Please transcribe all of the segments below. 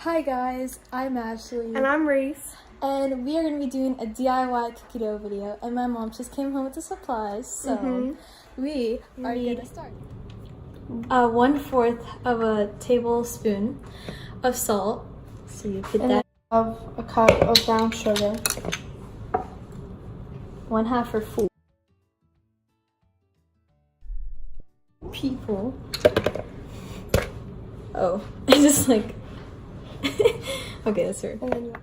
Hi guys, I'm Ashley. And I'm Reese. And we are going to be doing a DIY cookie dough video. And my mom just came home with the supplies, so we are going to start. 1/4 of a tablespoon of salt. So you put that. Of a cup of brown sugar. 1/2 for 4 people. Oh, I just like. Okay, that's weird. And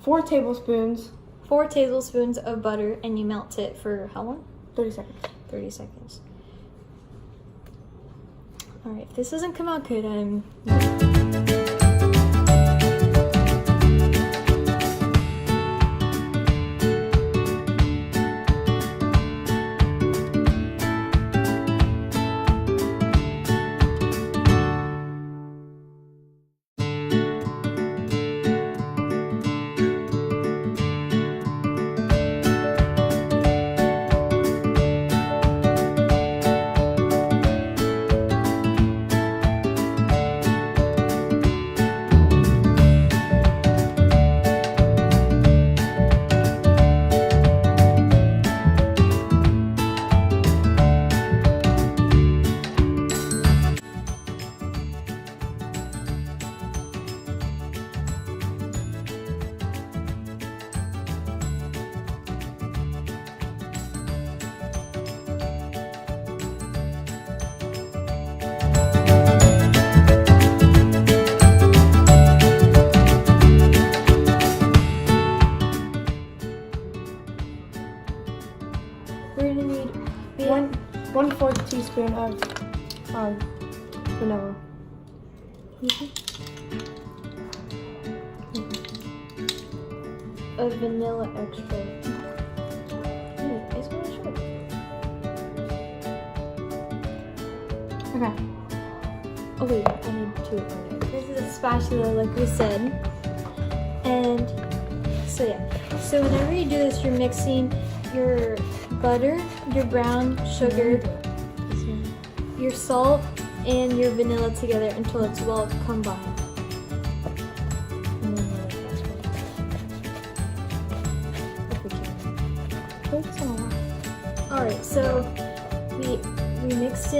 4 tablespoons. 4 tablespoons of butter, and you melt it for how long? 30 seconds. 30 seconds. Alright, if this doesn't come out good, I'm... We're gonna need 1/4 teaspoon of vanilla. A vanilla extract. It's really short. Okay. Oh wait, I need 2. This is a spatula, like we said. And so yeah. So whenever you do this, you're mixing your butter, your brown sugar, your salt, and your vanilla together until it's well combined. And then we'll let that spread. If we can. Alright, so we mixed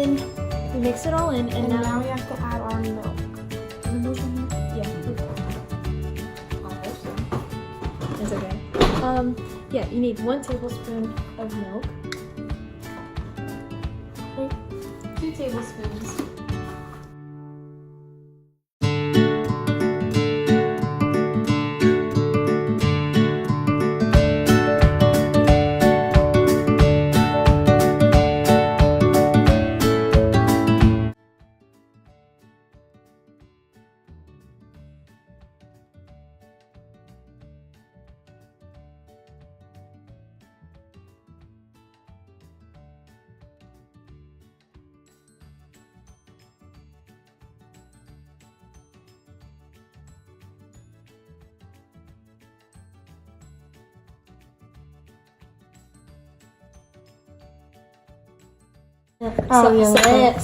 it all in, and now we have to add our milk. Yeah. It's okay. Yeah, you need 1 tablespoon of milk. 2 tablespoons.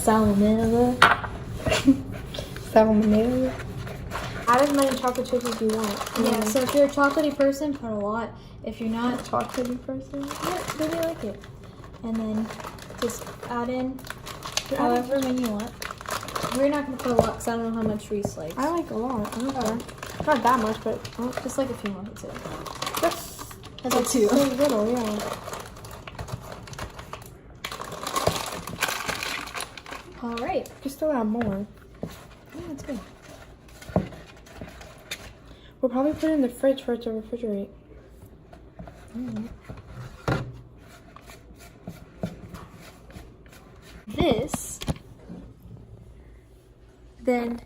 Salmonella. Salmonella. Add as many chocolate chips as you want. Yeah, so if you're a chocolatey person, put a lot. If you're not, Chocolatey person? yeah, maybe like it. And then just add in however many you want. We're not going to put a lot because I don't know how much Reese likes. I like a lot. I don't care. Not that much, but Just like a few more, that's it. that's like 2. so little, yeah. Alright. Just still add more. Yeah, that's good. We'll probably put it in the fridge for it to refrigerate. This, then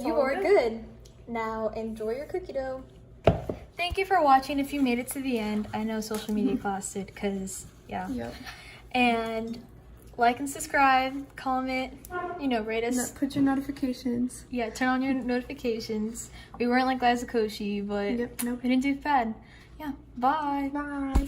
you are good. Now enjoy your cookie dough. Thank you for watching if you made it to the end. I know social media class did because, yeah. Yep. And like and subscribe, comment, rate us. Put your notifications. Yeah, turn on your notifications. We weren't like Liza Koshy, but Yep, nope. we didn't do bad. Yeah, bye. Bye.